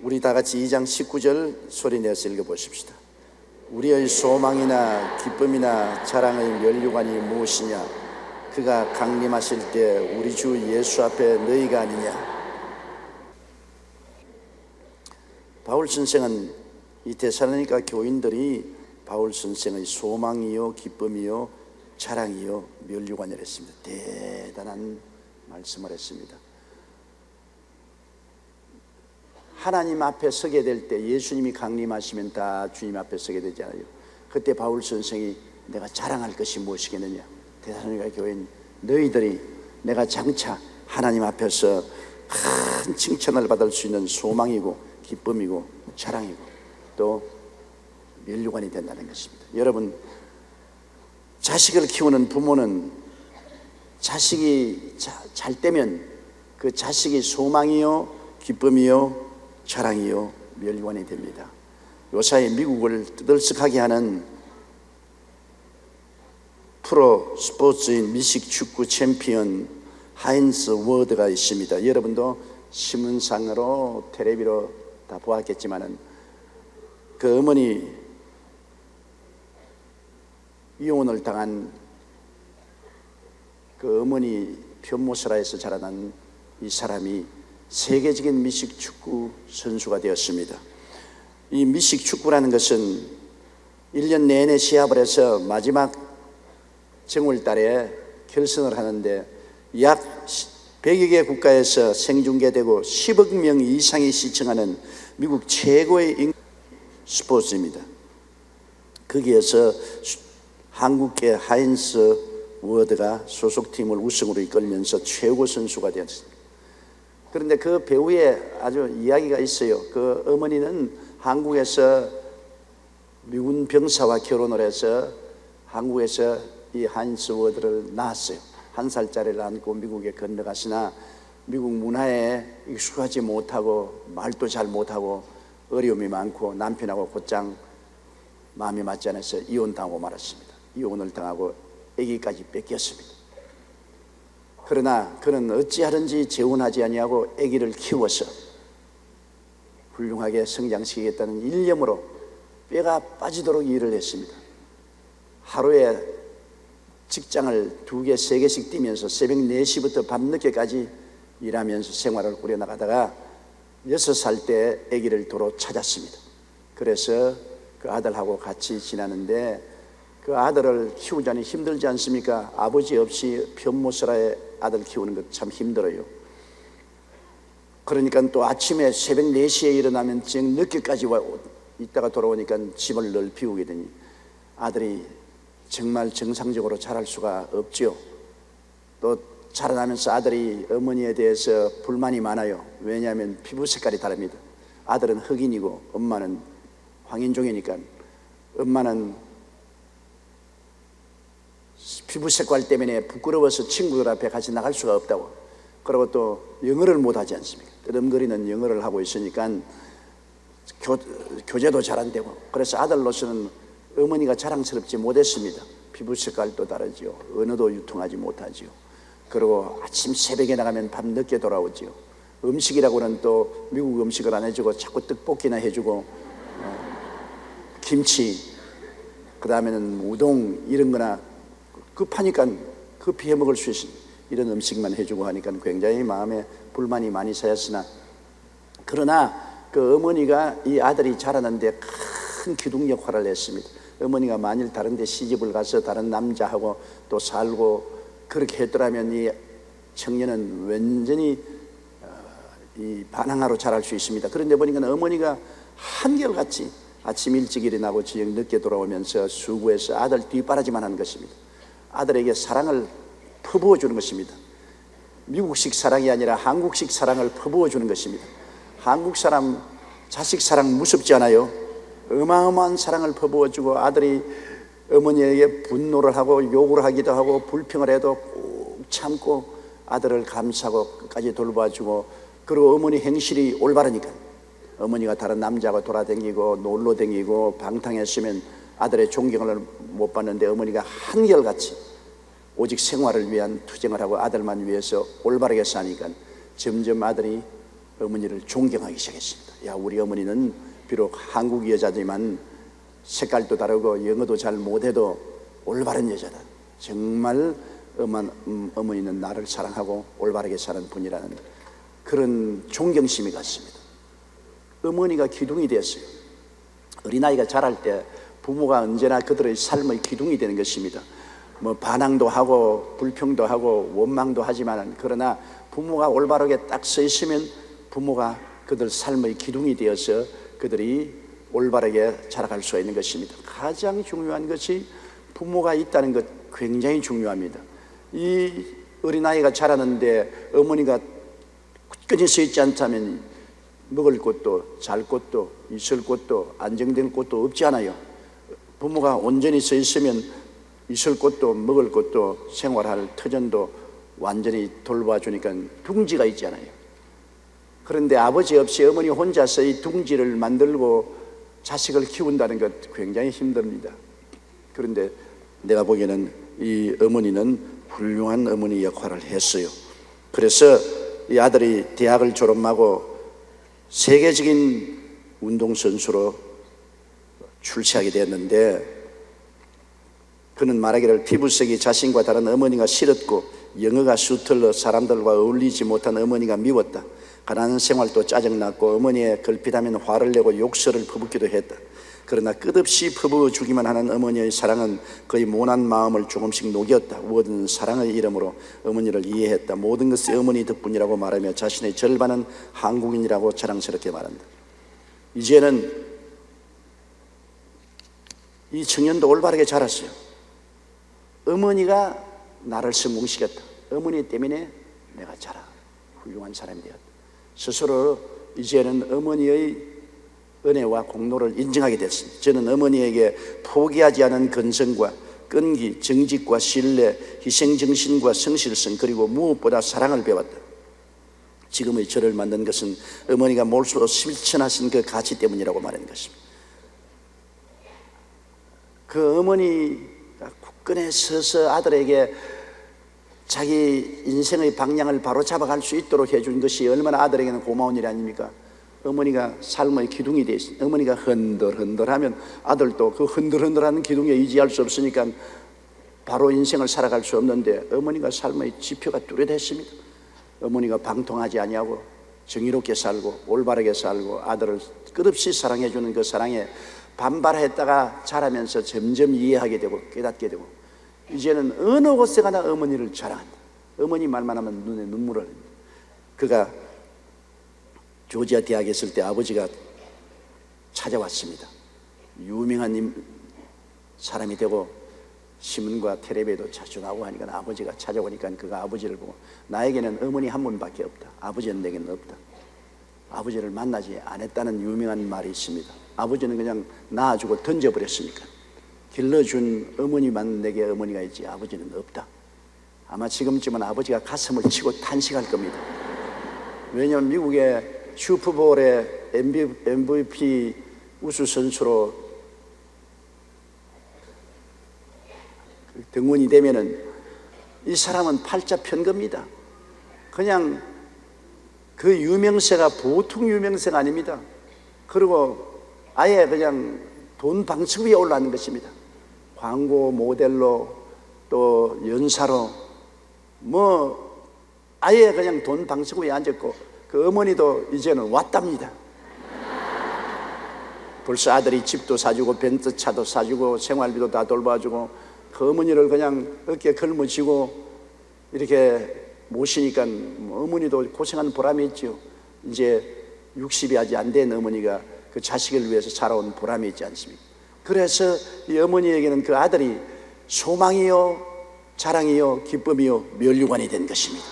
우리 다 같이 2장 19절 소리 내서 읽어보십시다. 우리의 소망이나 기쁨이나 자랑의 면류관이 무엇이냐? 그가 강림하실 때 우리 주 예수 앞에 너희가 아니냐? 바울 선생은 이 데살로니가 교인들이 바울 선생의 소망이요 기쁨이요 자랑이요 면류관이라 했습니다. 대단한 말씀을 했습니다. 하나님 앞에 서게 될 때 예수님이 강림하시면 다 주님 앞에 서게 되잖아요. 그때 바울 선생이 내가 자랑할 것이 무엇이겠느냐? 데살로니가 교인 너희들이 내가 장차 하나님 앞에서 큰 칭찬을 받을 수 있는 소망이고 기쁨이고 자랑이고 또 면류관이 된다는 것입니다. 여러분, 자식을 키우는 부모는 자식이 잘 되면 그 자식이 소망이요 기쁨이요 자랑이요 면류관이 됩니다. 요사이 미국을 뜨들썩하게 하는 프로 스포츠인 미식 축구 챔피언 하인스 워드가 있습니다. 여러분도 신문상으로 텔레비로 다 보았겠지만은 그 어머니 이혼을 당한 그 어머니 변모사라에서 자라난 이 사람이 세계적인 미식 축구 선수가 되었습니다. 이 미식 축구라는 것은 1년 내내 시합을 해서 마지막 정월달에 결선을 하는데 약 100여 개 국가에서 생중계되고 10억 명 이상이 시청하는 미국 최고의 스포츠입니다. 거기에서 한국계 하인스 워드가 소속팀을 우승으로 이끌면서 최고 선수가 되었습니다. 그런데 그 배우의 아주 이야기가 있어요. 그 어머니는 한국에서 미군 병사와 결혼을 해서 한국에서 이 하인스 워드를 낳았어요. 1살짜리를 안고 미국에 건너가시나 미국 문화에 익숙하지 못하고 말도 잘 못하고 어려움이 많고 남편하고 곧장 마음이 맞지 않아서 이혼당하고 말았습니다. 이혼을 당하고 아기까지 뺏겼습니다. 그러나 그는 어찌하든지 재혼하지 아니하고 아기를 키워서 훌륭하게 성장시키겠다는 일념으로 뼈가 빠지도록 일을 했습니다. 하루에 직장을 2개, 3개씩 뛰면서 새벽 4시부터 밤늦게까지 일하면서 생활을 꾸려나가다가 6살 때 아기를 도로 찾았습니다. 그래서 그 아들하고 같이 지나는데 그 아들을 키우자니 힘들지 않습니까? 아버지 없이 변모사라의 아들 키우는 것 참 힘들어요. 그러니까 또 아침에 새벽 4시에 일어나면 정 늦게까지 있다가 돌아오니까 집을 늘 비우게 되니 아들이 정말 정상적으로 자랄 수가 없죠. 또 자라나면서 아들이 어머니에 대해서 불만이 많아요. 왜냐하면 피부 색깔이 다릅니다. 아들은 흑인이고 엄마는 황인종이니까 엄마는 피부 색깔 때문에 부끄러워서 친구들 앞에 같이 나갈 수가 없다고. 그리고 또 영어를 못하지 않습니까? 끄덕거리는 영어를 하고 있으니까 교제도 잘 안 되고. 그래서 아들로서는 어머니가 자랑스럽지 못했습니다. 피부 색깔도 다르지요. 언어도 유통하지 못하지요. 그리고 아침 새벽에 나가면 밤 늦게 돌아오지요. 음식이라고는 또 미국 음식을 안 해주고 자꾸 떡볶이나 해주고 김치, 그 다음에는 우동 이런 거나 급하니까 급히 해먹을 수 있는 이런 음식만 해주고 하니까 굉장히 마음에 불만이 많이 쌓였으나, 그러나 그 어머니가 이 아들이 자라는데 큰 기둥 역할을 했습니다. 어머니가 만일 다른 데 시집을 가서 다른 남자하고 또 살고 그렇게 했더라면 이 청년은 완전히 이 반항아로 자랄 수 있습니다. 그런데 보니까 어머니가 한결같이 아침 일찍 일어나고 저녁 늦게 돌아오면서 수고해서 아들 뒷바라지만 하는 것입니다. 아들에게 사랑을 퍼부어 주는 것입니다. 미국식 사랑이 아니라 한국식 사랑을 퍼부어 주는 것입니다. 한국 사람 자식 사랑 무섭지 않아요? 어마어마한 사랑을 퍼부어 주고 아들이 어머니에게 분노를 하고 욕을 하기도 하고 불평을 해도 꾹 참고 아들을 감싸고 끝까지 돌봐주고, 그리고 어머니 행실이 올바르니까 어머니가 다른 남자하고 돌아다니고 놀러 다니고 방탕했으면 아들의 존경을 못 받는데 어머니가 한결같이 오직 생활을 위한 투쟁을 하고 아들만 위해서 올바르게 사니까 점점 아들이 어머니를 존경하기 시작했습니다. 야, 우리 어머니는 비록 한국 여자지만 색깔도 다르고 영어도 잘 못해도 올바른 여자다. 정말 어머니는 나를 사랑하고 올바르게 사는 분이라는 그런 존경심이 갔습니다. 어머니가 기둥이 되었어요. 어린아이가 자랄 때 부모가 언제나 그들의 삶의 기둥이 되는 것입니다. 뭐 반항도 하고 불평도 하고 원망도 하지만 그러나 부모가 올바르게 딱 서 있으면 부모가 그들 삶의 기둥이 되어서 그들이 올바르게 자라갈 수 있는 것입니다. 가장 중요한 것이 부모가 있다는 것 굉장히 중요합니다. 이 어린아이가 자라는데 어머니가 굳건히 서 있지 않다면 먹을 곳도 잘 곳도 있을 곳도 안정될 곳도 없지 않아요. 부모가 온전히 서 있으면 있을 곳도 먹을 곳도 생활할 터전도 완전히 돌봐주니까 둥지가 있잖아요. 그런데 아버지 없이 어머니 혼자서 이 둥지를 만들고 자식을 키운다는 것 굉장히 힘듭니다. 그런데 내가 보기에는 이 어머니는 훌륭한 어머니 역할을 했어요. 그래서 이 아들이 대학을 졸업하고 세계적인 운동선수로 출세하게 되었는데 그는 말하기를 피부색이 자신과 다른 어머니가 싫었고 영어가 수틀러 사람들과 어울리지 못한 어머니가 미웠다. 가난한 생활도 짜증났고 어머니의 걸핏하면 화를 내고 욕설을 퍼붓기도 했다. 그러나 끝없이 퍼부어주기만 하는 어머니의 사랑은 그의 모난 마음을 조금씩 녹였다. 모든 사랑의 이름으로 어머니를 이해했다. 모든 것이 어머니 덕분이라고 말하며 자신의 절반은 한국인이라고 자랑스럽게 말한다. 이제는 이 청년도 올바르게 자랐어요. 어머니가 나를 성공시켰다. 어머니 때문에 내가 자라 훌륭한 사람이 되었다. 스스로 이제는 어머니의 은혜와 공로를 인정하게 됐습니다. 저는 어머니에게 포기하지 않은 근성과 끈기, 정직과 신뢰, 희생정신과 성실성 그리고 무엇보다 사랑을 배웠다. 지금의 저를 만든 것은 어머니가 몰수로 실천하신 그 가치 때문이라고 말하는 것입니다. 그 어머니가 굳건히 서서 아들에게 자기 인생의 방향을 바로 잡아갈 수 있도록 해준 것이 얼마나 아들에게는 고마운 일 아닙니까? 어머니가 삶의 기둥이 되어 있습니다. 어머니가 흔들흔들하면 아들도 그 흔들흔들하는 기둥에 의지할 수 없으니까 바로 인생을 살아갈 수 없는데 어머니가 삶의 지표가 뚜렷했습니다. 어머니가 방통하지 아니하고 정의롭게 살고 올바르게 살고 아들을 끝없이 사랑해주는 그 사랑에 반발했다가 자라면서 점점 이해하게 되고 깨닫게 되고 이제는 어느 곳에 가나 어머니를 자랑한다. 어머니 말만 하면 눈에 눈물을 흘립니다. 그가 조지아 대학에 있을 때 아버지가 찾아왔습니다. 유명한 사람이 되고 신문과 텔레비에도 자주 나오고 하니까 아버지가 찾아오니까 그가 아버지를 보고 나에게는 어머니 한 분밖에 없다. 아버지는 내게는 없다. 아버지를 만나지 않았다는 유명한 말이 있습니다. 아버지는 그냥 낳아주고 던져버렸으니까 길러준 어머니만 내게 어머니가 있지 아버지는 없다. 아마 지금쯤은 아버지가 가슴을 치고 탄식할 겁니다. 왜냐하면 미국의 슈퍼볼의 MVP 우수 선수로 등원이 되면은 이 사람은 팔자 편 겁니다. 그냥 그 유명세가 보통 유명세가 아닙니다. 그리고 아예 그냥 돈 방석 위에 올라가는 것입니다. 광고 모델로 또 연사로 뭐 아예 그냥 돈 방석 위에 앉았고 그 어머니도 이제는 왔답니다. 벌써 아들이 집도 사주고 벤츠차도 사주고 생활비도 다 돌봐주고 그 어머니를 그냥 어깨에 걸머쥐고 이렇게 모시니까 어머니도 고생하는 보람이 있죠. 이제 60이 아직 안 된 어머니가 그 자식을 위해서 살아온 보람이 있지 않습니까? 그래서 이 어머니에게는 그 아들이 소망이요 자랑이요 기쁨이요 면류관이 된 것입니다.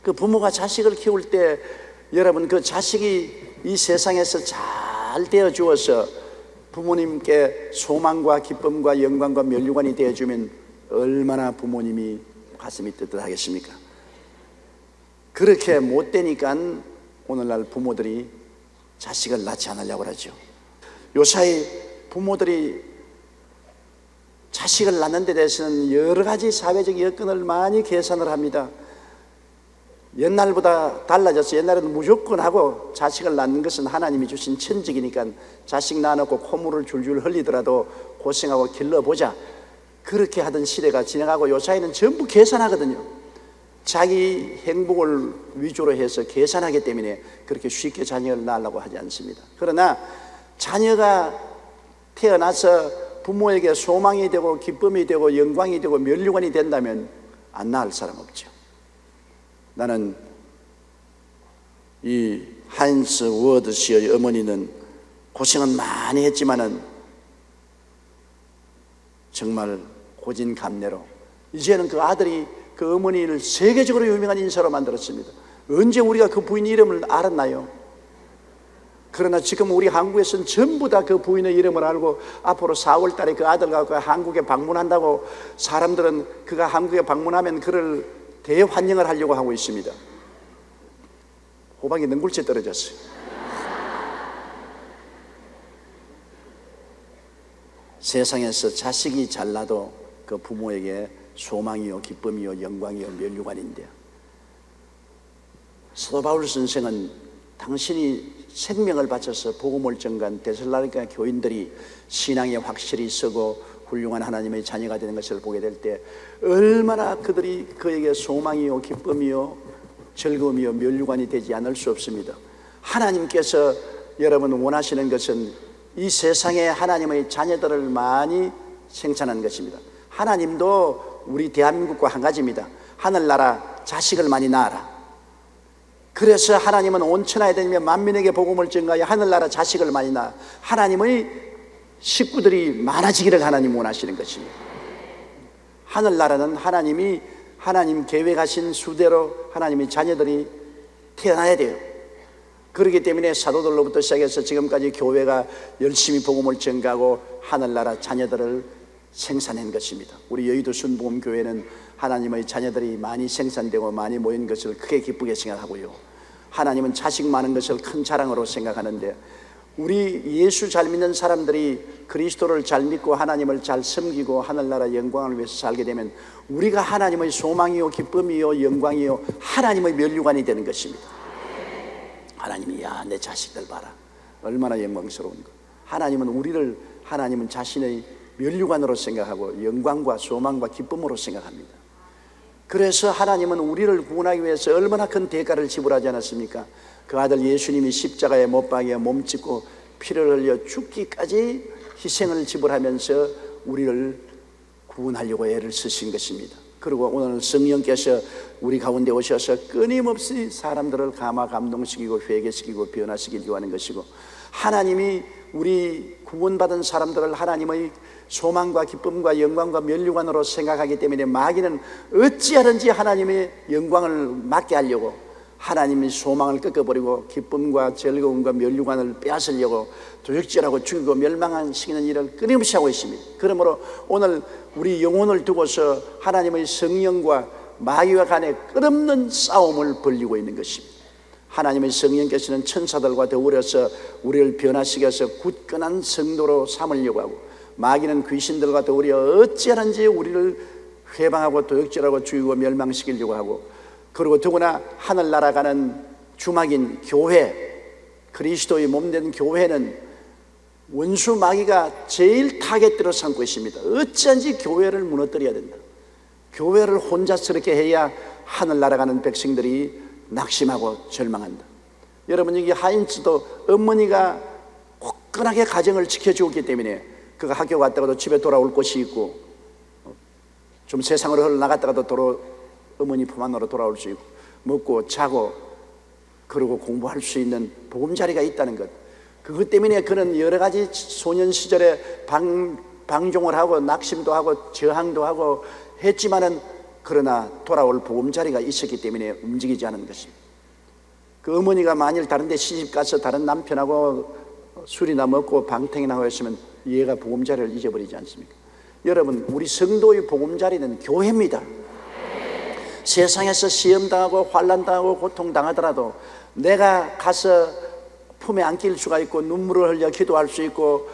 그 부모가 자식을 키울 때 여러분 그 자식이 이 세상에서 잘 되어 주어서 부모님께 소망과 기쁨과 영광과 면류관이 되어주면 얼마나 부모님이 가슴이 뜨뜻하겠습니까? 그렇게 못 되니까 오늘날 부모들이 자식을 낳지 않으려고 그러죠. 요사이 부모들이 자식을 낳는 데 대해서는 여러 가지 사회적 여건을 많이 계산을 합니다. 옛날보다 달라졌어요. 옛날에는 무조건 하고 자식을 낳는 것은 하나님이 주신 천직이니까 자식 낳아놓고 콧물을 줄줄 흘리더라도 고생하고 길러보자, 그렇게 하던 시대가 지나가고 요사이는 전부 계산하거든요. 자기 행복을 위주로 해서 계산하기 때문에 그렇게 쉽게 자녀를 낳으려고 하지 않습니다. 그러나 자녀가 태어나서 부모에게 소망이 되고 기쁨이 되고 영광이 되고 면류관이 된다면 안 낳을 사람 없죠. 나는 이 하인스 워드 씨의 어머니는 고생은 많이 했지만은 정말 고진감래로 이제는 그 아들이 그 어머니를 세계적으로 유명한 인사로 만들었습니다. 언제 우리가 그 부인 이름을 알았나요? 그러나 지금 우리 한국에서는 전부 다 그 부인의 이름을 알고 앞으로 4월 달에 그 아들과 그 한국에 방문한다고 사람들은 그가 한국에 방문하면 그를 대환영을 하려고 하고 있습니다. 호박이 능굴째 떨어졌어요. 세상에서 자식이 잘나도 그 부모에게 소망이요 기쁨이요 영광이요 면류관인데요. 사도 바울 선생은 당신이 생명을 바쳐서 복음을 전간 데살로니가 교인들이 신앙에 확실히 서고 훌륭한 하나님의 자녀가 되는 것을 보게 될 때 얼마나 그들이 그에게 소망이요 기쁨이요 즐거움이요 면류관이 되지 않을 수 없습니다. 하나님께서 여러분 원하시는 것은 이 세상에 하나님의 자녀들을 많이 생산하는 것입니다. 하나님도 우리 대한민국과 한 가지입니다. 하늘나라 자식을 많이 낳아라. 그래서 하나님은 온 천하에 다니며 만민에게 복음을 전가하여 하늘나라 자식을 많이 낳아 하나님의 식구들이 많아지기를 하나님 원하시는 것입니다. 하늘나라는 하나님이 하나님 계획하신 수대로 하나님의 자녀들이 태어나야 돼요. 그렇기 때문에 사도들로부터 시작해서 지금까지 교회가 열심히 복음을 전가하고 하늘나라 자녀들을 생산한 것입니다. 우리 여의도 순복음교회는 하나님의 자녀들이 많이 생산되고 많이 모인 것을 크게 기쁘게 생각하고요, 하나님은 자식 많은 것을 큰 자랑으로 생각하는데, 우리 예수 잘 믿는 사람들이 그리스도를 잘 믿고 하나님을 잘 섬기고 하늘나라 영광을 위해서 살게 되면 우리가 하나님의 소망이요 기쁨이요 영광이요 하나님의 면류관이 되는 것입니다. 하나님이 야 내 자식들 봐라 얼마나 영광스러운가. 하나님은 자신의 면류관으로 생각하고 영광과 소망과 기쁨으로 생각합니다. 그래서 하나님은 우리를 구원하기 위해서 얼마나 큰 대가를 지불하지 않았습니까? 그 아들 예수님이 십자가에 못 박여 몸짓고 피를 흘려 죽기까지 희생을 지불하면서 우리를 구원하려고 애를 쓰신 것입니다. 그리고 오늘 성령께서 우리 가운데 오셔서 끊임없이 사람들을 감동시키고 회개시키고 변화시키려고 하는 것이고, 하나님이 우리 구원받은 사람들을 하나님의 소망과 기쁨과 영광과 면류관으로 생각하기 때문에 마귀는 어찌하든지 하나님의 영광을 막게 하려고 하나님의 소망을 꺾어버리고 기쁨과 즐거움과 면류관을 빼앗으려고 도적질하고 죽이고 멸망시키는 일을 끊임없이 하고 있습니다. 그러므로 오늘 우리 영혼을 두고서 하나님의 성령과 마귀와 간에 끝없는 싸움을 벌이고 있는 것입니다. 하나님의 성령께서는 천사들과 더불어서 우리를 변화시켜서 굳건한 성도로 삼으려고 하고, 마귀는 귀신들과 더불어 어찌하든지 우리를 회방하고 도적질하고 죽이고 멸망시키려고 하고, 그리고 더구나 하늘나라 가는 주막인 교회, 그리스도의 몸된 교회는 원수 마귀가 제일 타겟대로 삼고 있습니다. 어찌한지 교회를 무너뜨려야 된다. 교회를 혼자스럽게 해야 하늘나라 가는 백성들이 낙심하고 절망한다. 여러분, 여기 하인츠도 어머니가 굳건하게 가정을 지켜주었기 때문에 그가 학교 갔다가도 집에 돌아올 곳이 있고, 좀 세상으로 흘러나갔다가도 어머니 품 안으로 돌아올 수 있고, 먹고 자고 그러고 공부할 수 있는 보금자리가 있다는 것, 그것 때문에 그는 여러 가지 소년 시절에 방종을 하고 낙심도 하고 저항도 하고 했지만은, 그러나 돌아올 보금자리가 있었기 때문에 움직이지 않은 것입니다. 그 어머니가 만일 다른 데 시집가서 다른 남편하고 술이나 먹고 방탕이나 하고 했으면 얘가 보금자리를 잊어버리지 않습니까? 여러분, 우리 성도의 보금자리는 교회입니다. 세상에서 시험당하고 환난당하고 고통당하더라도 내가 가서 품에 안길 수가 있고 눈물을 흘려 기도할 수 있고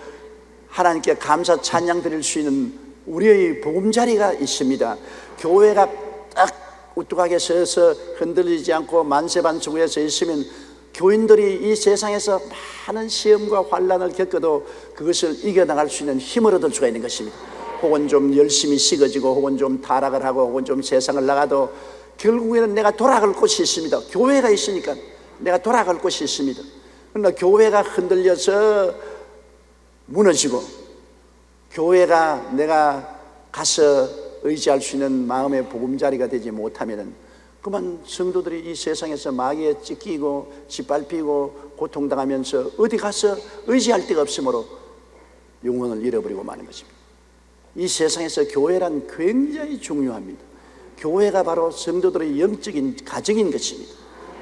하나님께 감사 찬양 드릴 수 있는 우리의 보금자리가 있습니다. 교회가 딱 우뚝하게 서서 흔들리지 않고 만세반석 위에 서 있으면 교인들이 이 세상에서 많은 시험과 환난을 겪어도 그것을 이겨나갈 수 있는 힘을 얻을 수가 있는 것입니다. 혹은 좀 열심히 식어지고 혹은 좀 타락을 하고 혹은 좀 세상을 나가도 결국에는 내가 돌아갈 곳이 있습니다. 교회가 있으니까 내가 돌아갈 곳이 있습니다. 그러나 교회가 흔들려서 무너지고 교회가 내가 가서 의지할 수 있는 마음의 보금자리가 되지 못하면 그만 성도들이 이 세상에서 마귀에 찢기고 짓밟히고 고통당하면서 어디 가서 의지할 데가 없으므로 영혼을 잃어버리고 마는 것입니다. 이 세상에서 교회란 굉장히 중요합니다. 교회가 바로 성도들의 영적인 가정인 것입니다.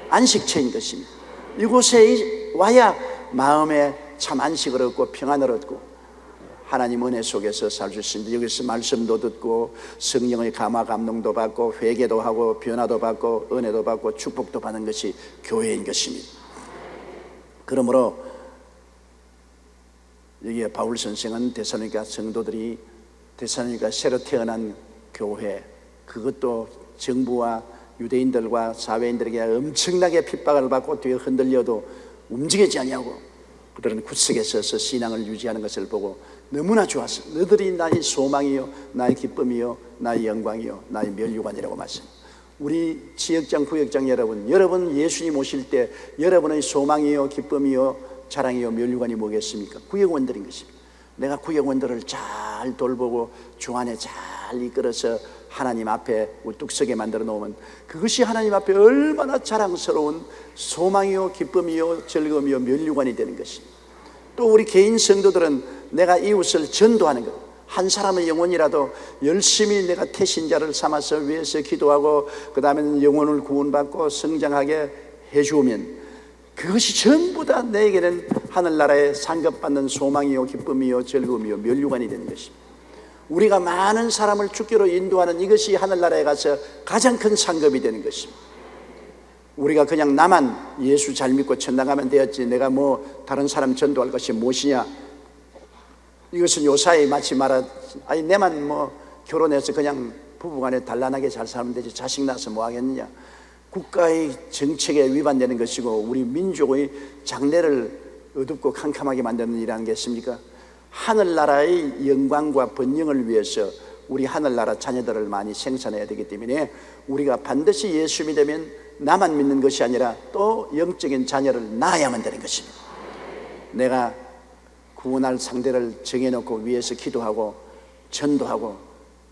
안식처인 것입니다. 이곳에 와야 마음에 참 안식을 얻고 평안을 얻고 하나님 은혜 속에서 살 수 있습니다. 여기서 말씀도 듣고 성령의 감화 감동도 받고 회개도 하고 변화도 받고 은혜도 받고 축복도 받는 것이 교회인 것입니다. 그러므로 여기에 바울 선생은 데살로니가 성도들이 데살로니가 새로 태어난 교회, 그것도 정부와 유대인들과 사회인들에게 엄청나게 핍박을 받고 뒤에 흔들려도 움직이지 아니하고 그들은 굳세게 서서 신앙을 유지하는 것을 보고 너무나 좋았어. 너들이 나의 소망이요 나의 기쁨이요 나의 영광이요 나의 면류관이라고 말씀합니다. 우리 지역장 구역장 여러분 예수님 오실 때 여러분의 소망이요 기쁨이요 자랑이요 면류관이 뭐겠습니까? 구역원들인 것입니다. 내가 구역원들을 잘 돌보고 주 안에 잘 이끌어서 하나님 앞에 우뚝 서게 만들어 놓으면 그것이 하나님 앞에 얼마나 자랑스러운 소망이요 기쁨이요 즐거움이요 면류관이 되는 것입니다. 또 우리 개인 성도들은 내가 이웃을 전도하는 것, 한 사람의 영혼이라도 열심히 내가 태신자를 삼아서 위해서 기도하고 그 다음에는 영혼을 구원받고 성장하게 해주면 그것이 전부 다 내게는 하늘나라에 상급받는 소망이요 기쁨이요 즐거움이요 면류관이 되는 것입니다. 우리가 많은 사람을 주께로 인도하는 이것이 하늘나라에 가서 가장 큰 상급이 되는 것입니다. 우리가 그냥 나만 예수 잘 믿고 천당 가면 되었지 내가 뭐 다른 사람 전도할 것이 무엇이냐, 이것은 요사이 마치 아니 내만 뭐 결혼해서 그냥 부부간에 단란하게 잘 살면 되지 자식 낳아서 뭐 하겠느냐. 국가의 정책에 위반되는 것이고 우리 민족의 장래를 어둡고 캄캄하게 만드는 일이라는 게 있습니까? 하늘나라의 영광과 번영을 위해서 우리 하늘나라 자녀들을 많이 생산해야 되기 때문에 우리가 반드시 예수 믿으면 나만 믿는 것이 아니라 또 영적인 자녀를 낳아야만 되는 것입니다. 내가 구원할 상대를 정해놓고 위에서 기도하고 전도하고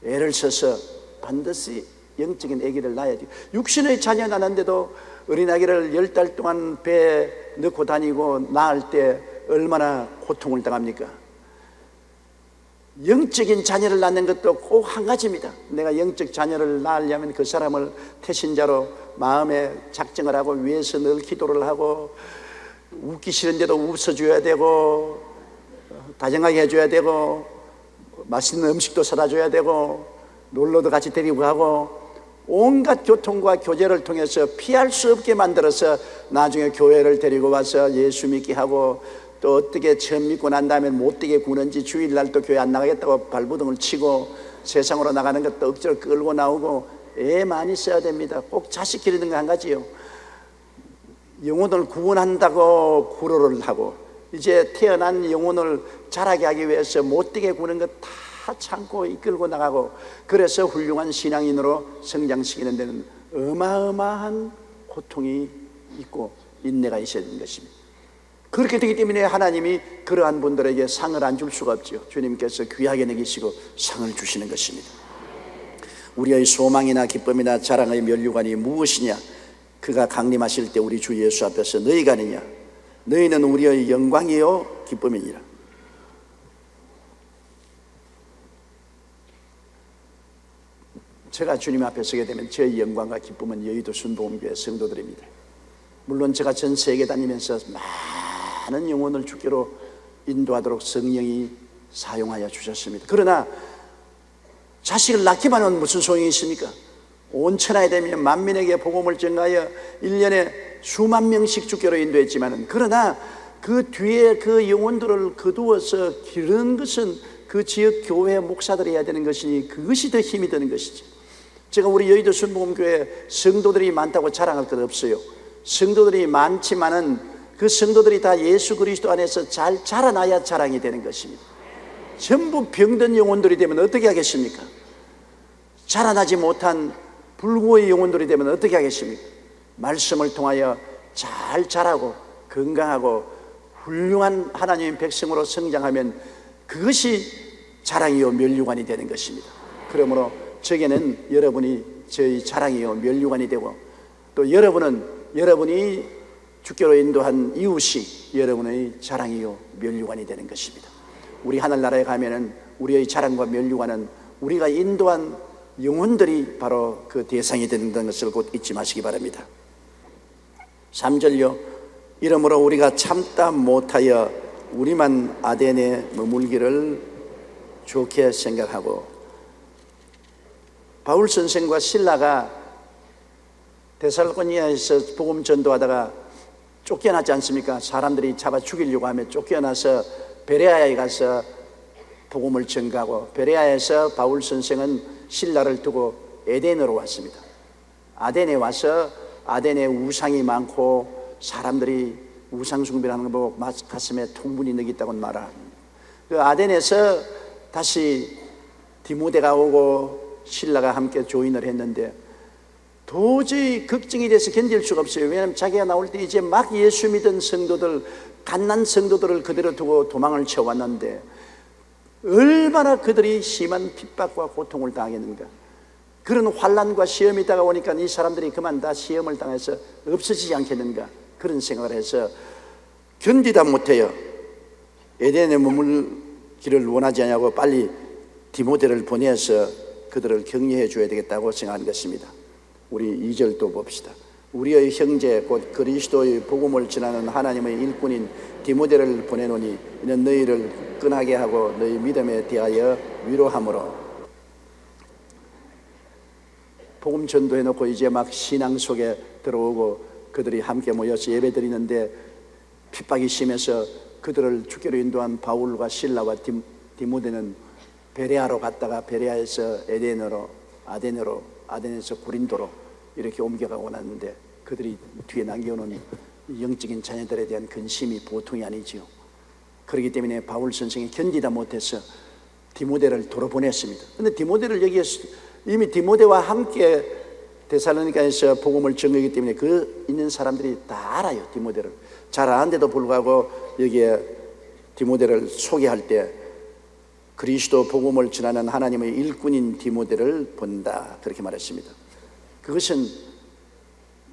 애를 써서 반드시 영적인 아기를 낳아야 돼요. 육신의 자녀 낳는데도 어린아기를 10달 동안 배에 넣고 다니고 낳을 때 얼마나 고통을 당합니까? 영적인 자녀를 낳는 것도 꼭 한 가지입니다. 내가 영적 자녀를 낳으려면 그 사람을 태신자로 마음에 작정을 하고 위에서 늘 기도를 하고 웃기 싫은데도 웃어줘야 되고 다정하게 해줘야 되고 맛있는 음식도 사다 줘야 되고 놀러도 같이 데리고 가고 온갖 교통과 교제를 통해서 피할 수 없게 만들어서 나중에 교회를 데리고 와서 예수 믿게 하고 또 어떻게 처음 믿고 난 다음에 못되게 구는지 주일날 또 교회 안 나가겠다고 발부둥을 치고 세상으로 나가는 것도 억지로 끌고 나오고 애 많이 써야 됩니다. 꼭 자식 기르는 거 한 가지요. 영혼을 구원한다고 구로를 하고 이제 태어난 영혼을 자라게 하기 위해서 못되게 구는 것 다 참고 이끌고 나가고 그래서 훌륭한 신앙인으로 성장시키는 데는 어마어마한 고통이 있고 인내가 있어야 되는 것입니다. 그렇게 되기 때문에 하나님이 그러한 분들에게 상을 안 줄 수가 없죠. 주님께서 귀하게 여기시고 상을 주시는 것입니다. 우리의 소망이나 기쁨이나 자랑의 면류관이 무엇이냐? 그가 강림하실 때 우리 주 예수 앞에서 너희가 아니냐? 너희는 우리의 영광이요 기쁨이니라. 제가 주님 앞에 서게 되면 저의 영광과 기쁨은 여의도 순복음교회 성도들입니다. 물론 제가 전 세계 다니면서 많은 영혼을 주께로 인도하도록 성령이 사용하여 주셨습니다. 그러나 자식을 낳기만 하면 무슨 소용이 있습니까? 온 천하에 되면 만민에게 복음을 전가하여 1년에 수만 명씩 주께로 인도했지만 그러나 그 뒤에 그 영혼들을 거두어서 기르는 것은 그 지역 교회 목사들이 해야 되는 것이니 그것이 더 힘이 드는 것이지. 제가 우리 여의도 순복음교회 성도들이 많다고 자랑할 것 없어요. 성도들이 많지만은 그 성도들이 다 예수 그리스도 안에서 잘 자라나야 자랑이 되는 것입니다. 전부 병든 영혼들이 되면 어떻게 하겠습니까? 자라나지 못한 불구의 영혼들이 되면 어떻게 하겠습니까? 말씀을 통하여 잘 자라고 건강하고 훌륭한 하나님의 백성으로 성장하면 그것이 자랑이요 면류관이 되는 것입니다. 그러므로 저에게는 여러분이 저희 자랑이요 면류관이 되고, 또 여러분은 여러분이 주께로 인도한 이웃이 여러분의 자랑이요 면류관이 되는 것입니다. 우리 하늘나라에 가면은 우리의 자랑과 면류관은 우리가 인도한 영혼들이 바로 그 대상이 된다는 것을 곧 잊지 마시기 바랍니다. 3절요. 이러므로 우리가 참다 못하여 우리만 아덴에 머물기를 좋게 생각하고, 바울 선생과 실라가 데살로니가에서 복음 전도하다가 쫓겨났지 않습니까? 사람들이 잡아 죽이려고 하며 쫓겨나서 베레아에 가서 복음을 전가하고, 베레아에서 바울 선생은 실라를 두고 에덴으로 왔습니다. 아덴에 와서 아덴에 우상이 많고 사람들이 우상 숭배하는 거 보고 가슴에 통분이 느꼈다고 말합니다. 그 아덴에서 다시 디모데가 오고 실라가 함께 조인을 했는데 도저히 걱정이 돼서 견딜 수가 없어요. 왜냐하면 자기가 나올 때 이제 막 예수 믿은 성도들, 갓난 성도들을 그대로 두고 도망을 쳐왔는데 얼마나 그들이 심한 핍박과 고통을 당하겠는가. 그런 환난과 시험이 다가오니까 이 사람들이 그만 다 시험을 당해서 없어지지 않겠는가, 그런 생각을 해서 견디다 못해요. 에덴에 머물기를 원하지 않냐고 빨리 디모데를 보내서 그들을 격려해 줘야 되겠다고 생각한 것입니다. 우리 2절도 봅시다. 우리의 형제 곧 그리스도의 복음을 전하는 하나님의 일꾼인 디모데를 보내노니 이는 너희를 끈하게 하고 너희 믿음에 대하여 위로함으로. 복음 전도해 놓고 이제 막 신앙 속에 들어오고 그들이 함께 모여서 예배 드리는데 핍박이 심해서 그들을 주께로 인도한 바울과 실라와 디모데는 베레아로 갔다가 베레아에서 에덴으로, 아덴에서 고린도로 이렇게 옮겨가고 났는데 그들이 뒤에 남겨놓은 영적인 자녀들에 대한 근심이 보통이 아니지요. 그렇기 때문에 바울 선생이 견디다 못해서 디모데를 돌아보냈습니다. 그런데 디모데를 여기에 이미 디모데와 함께 데살로니가에서 복음을 전하기 때문에 그 있는 사람들이 다 알아요. 디모데를 잘 아는데도 불구하고 여기에 디모데를 소개할 때 그리스도 복음을 전하는 하나님의 일꾼인 디모데를 본다, 그렇게 말했습니다. 그것은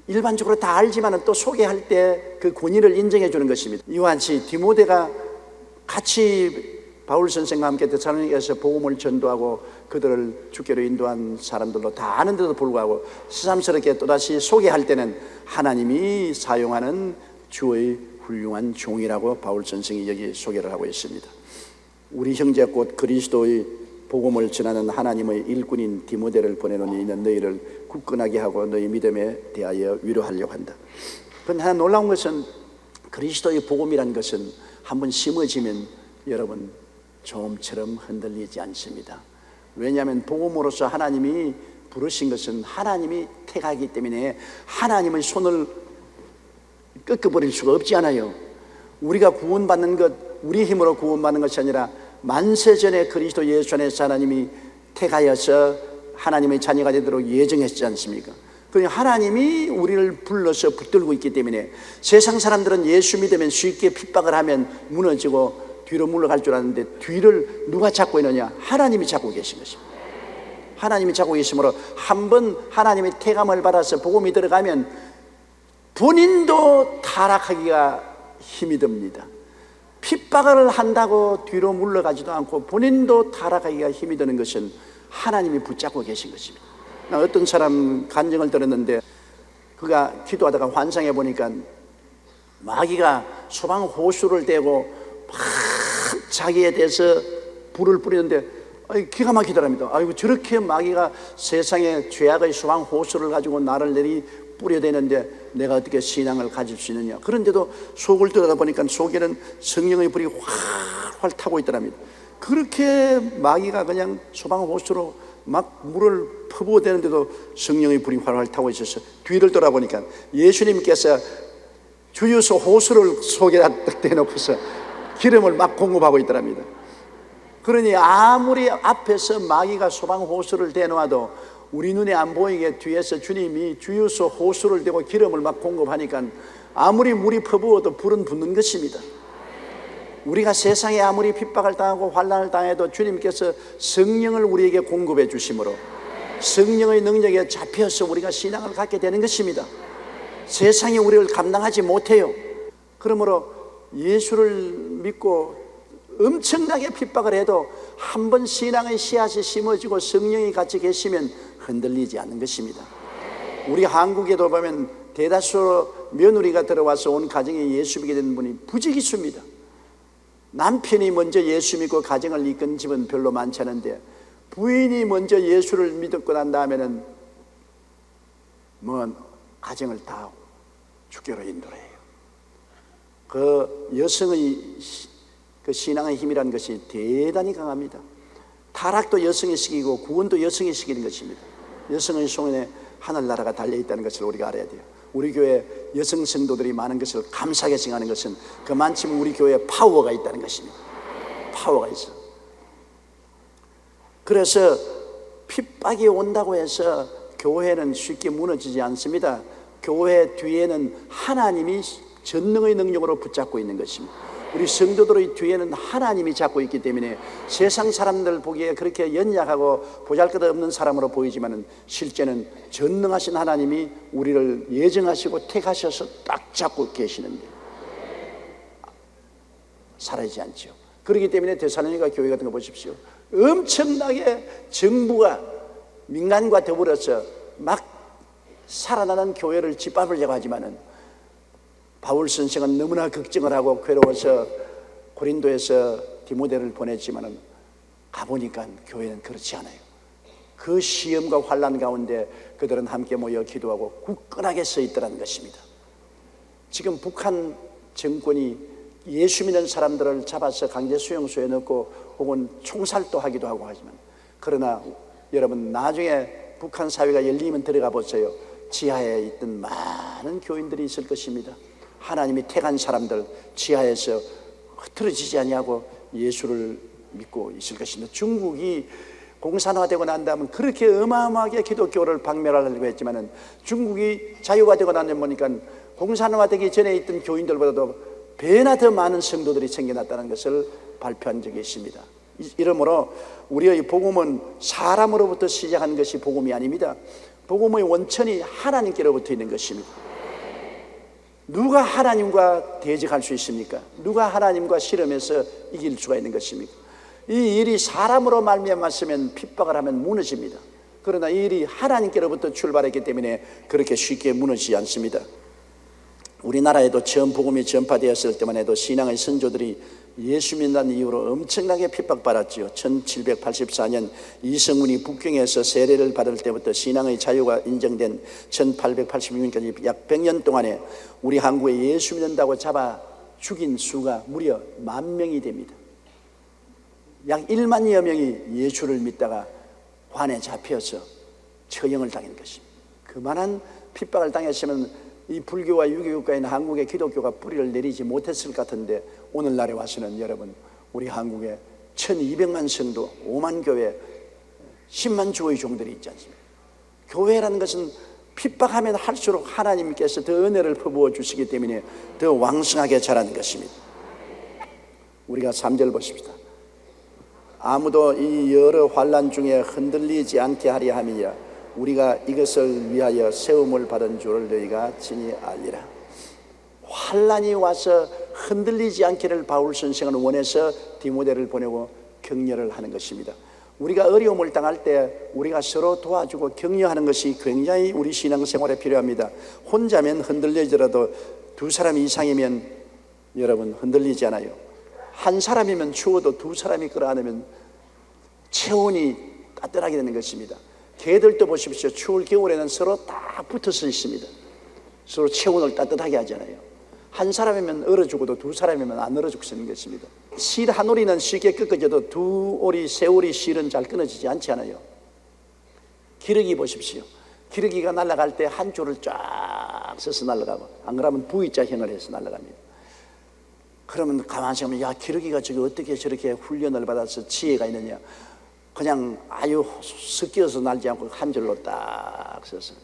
일반적으로 다 알지만 또 소개할 때 그 권위를 인정해 주는 것입니다. 이와 같이 디모데가 같이 바울 선생과 함께 데살로니가에서 복음을 전도하고 그들을 주께로 인도한 사람들로 다 아는데도 불구하고 새삼스럽게 또다시 소개할 때는 하나님이 사용하는 주의 훌륭한 종이라고 바울 선생이 여기 소개를 하고 있습니다. 우리 형제 곧 그리스도의 복음을 전하는 하나님의 일꾼인 디모데를 보내노니 이는 너희를 굳건하게 하고 너희 믿음에 대하여 위로하려고 한다. 그런데 하나 놀라운 것은 그리스도의 복음이라는 것은 한번 심어지면 여러분 좀처럼 흔들리지 않습니다. 왜냐하면 복음으로서 하나님이 부르신 것은 하나님이 택하기 때문에 하나님의 손을 꺾어버릴 수가 없지 않아요. 우리가 구원받는 것, 우리 힘으로 구원받는 것이 아니라 만세전에 그리스도 예수 안에서 하나님이 택하여서 하나님의 자녀가 되도록 예정했지 않습니까? 그러니 하나님이 우리를 불러서 붙들고 있기 때문에 세상 사람들은 예수 믿으면 쉽게 핍박을 하면 무너지고 뒤로 물러갈 줄 아는데 뒤를 누가 잡고 있느냐? 하나님이 잡고 계신 것입니다. 하나님이 잡고 계시므로 한번 하나님의 택함을 받아서 복음이 들어가면 본인도 타락하기가 힘이 듭니다. 핍박을 한다고 뒤로 물러가지도 않고 본인도 타락하기가 힘이 드는 것은 하나님이 붙잡고 계신 것입니다. 어떤 사람 간증을 들었는데 그가 기도하다가 환상해 보니까 마귀가 소방 호수를 대고 막 자기에 대해서 불을 뿌리는데 기가 막히더랍니다. 아이고, 저렇게 마귀가 세상에 죄악의 소방 호수를 가지고 나를 뿌려대는데 내가 어떻게 신앙을 가질 수 있느냐. 그런데도 속을 들여다 보니까 속에는 성령의 불이 활활 타고 있더랍니다. 그렇게 마귀가 그냥 소방호수로 막 물을 퍼부어대는데도 성령의 불이 활활 타고 있어서 뒤를 돌아보니까 예수님께서 주유소 호수를 속에다 딱 대놓고서 기름을 막 공급하고 있더랍니다. 그러니 아무리 앞에서 마귀가 소방호수를 대놓아도 우리 눈에 안 보이게 뒤에서 주님이 주유소 호수를 대고 기름을 막 공급하니까 아무리 물이 퍼부어도 불은 붙는 것입니다. 우리가 세상에 아무리 핍박을 당하고 환난을 당해도 주님께서 성령을 우리에게 공급해 주심으로 성령의 능력에 잡혀서 우리가 신앙을 갖게 되는 것입니다. 세상이 우리를 감당하지 못해요. 그러므로 예수를 믿고 엄청나게 핍박을 해도 한번 신앙의 씨앗이 심어지고 성령이 같이 계시면 흔들리지 않는 것입니다. 우리 한국에도 보면 대다수 며느리가 들어와서 온 가정에 예수 믿게 된 분이 부지기수입니다. 남편이 먼저 예수 믿고 가정을 이끈 집은 별로 많지 않은데 부인이 먼저 예수를 믿고 난 다음에는 가정을 다 주교로 인도해요. 그 여성의 그 신앙의 힘이라는 것이 대단히 강합니다. 타락도 여성이 시키고 구원도 여성이 시키는 것입니다. 여성의 손에 하늘나라가 달려있다는 것을 우리가 알아야 돼요. 우리 교회 여성 성도들이 많은 것을 감사하게 생각하는 것은 그만큼 우리 교회에 파워가 있다는 것입니다. 파워가 있어. 그래서 핍박이 온다고 해서 교회는 쉽게 무너지지 않습니다. 교회 뒤에는 하나님이 전능의 능력으로 붙잡고 있는 것입니다. 우리 성도들의 뒤에는 하나님이 잡고 있기 때문에 세상 사람들 보기에 그렇게 연약하고 보잘것없는 사람으로 보이지만 실제는 전능하신 하나님이 우리를 예정하시고 택하셔서 딱 잡고 계시는데 사라지지 않죠. 그렇기 때문에 데살로니가 교회 같은 거 보십시오. 엄청나게 정부가 민간과 더불어서 막 살아나는 교회를 짓밟으려고 하지만은 바울 선생은 너무나 걱정을 하고 괴로워서 고린도에서 디모데를 보냈지만은 가보니까 교회는 그렇지 않아요. 그 시험과 환난 가운데 그들은 함께 모여 기도하고 굳건하게 서 있더라는 것입니다. 지금 북한 정권이 예수 믿는 사람들을 잡아서 강제 수용소에 넣고 혹은 총살도 하기도 하고 하지만 그러나 여러분 나중에 북한 사회가 열리면 들어가 보세요. 지하에 있던 많은 교인들이 있을 것입니다. 하나님이 택한 사람들 지하에서 흐트러지지 아니하고 예수를 믿고 있을 것입니다. 중국이 공산화되고 난 다음에 그렇게 어마어마하게 기독교를 박멸하려고 했지만은 중국이 자유가 되고 난 다음에 보니까 공산화되기 전에 있던 교인들보다도 배나 더 많은 성도들이 생겨났다는 것을 발표한 적이 있습니다. 이러므로 우리의 복음은 사람으로부터 시작한 것이 복음이 아닙니다. 복음의 원천이 하나님께로부터 있는 것입니다. 누가 하나님과 대적할 수 있습니까? 누가 하나님과 실험해서 이길 수가 있는 것입니까? 이 일이 사람으로 말미암았으면 핍박을 하면 무너집니다. 그러나 이 일이 하나님께로부터 출발했기 때문에 그렇게 쉽게 무너지지 않습니다. 우리나라에도 처음 복음이 전파되었을 때만 해도 신앙의 선조들이 예수 믿는 이유로 엄청나게 핍박받았지요. 1784년 이성훈이 북경에서 세례를 받을 때부터 신앙의 자유가 인정된 1886년까지 약 100년 동안에 우리 한국에 예수 믿는다고 잡아 죽인 수가 무려 10,000명이 됩니다. 약 1만여 명이 예수를 믿다가 관에 잡혀서 처형을 당한 것입니다. 그만한 핍박을 당했으면 이 불교와 유교국가에 있는 한국의 기독교가 뿌리를 내리지 못했을 것 같은데 오늘날에 와서는 여러분 우리 한국에 1200만 성도 5만 교회 10만 주의 종들이 있지 않습니까? 교회라는 것은 핍박하면 할수록 하나님께서 더 은혜를 퍼부어 주시기 때문에 더 왕성하게 자라는 것입니다. 우리가 3절 보십시다. 아무도 이 여러 환난 중에 흔들리지 않게 하려 함이라. 우리가 이것을 위하여 세움을 받은 줄을 너희가 친히 알리라. 환난이 와서 흔들리지 않기를 바울 선생은 원해서 디모데를 보내고 격려를 하는 것입니다. 우리가 어려움을 당할 때 우리가 서로 도와주고 격려하는 것이 굉장히 우리 신앙생활에 필요합니다. 혼자면 흔들리더라도 두 사람 이상이면 여러분 흔들리지 않아요. 한 사람이면 추워도 두 사람이 끌어안으면 체온이 따뜻하게 되는 것입니다. 개들도 보십시오. 추울 겨울에는 서로 다 붙어서 있습니다. 서로 체온을 따뜻하게 하잖아요. 한 사람이면 얼어 죽어도 두 사람이면 안 얼어 죽는 것입니다. 실 한 오리는 쉽게 꺾어져도 두 오리, 세 오리 실은 잘 끊어지지 않지 않아요. 기러기 보십시오. 기러기가 날아갈 때 한 줄을 쫙 서서 날아가고, 안 그러면 V자형을 해서 날아갑니다. 그러면 가만히 보면, 야, 기러기가 어떻게 저렇게 훈련을 받아서 지혜가 있느냐. 그냥 아유 섞여서 날지 않고 한 줄로 딱 서서,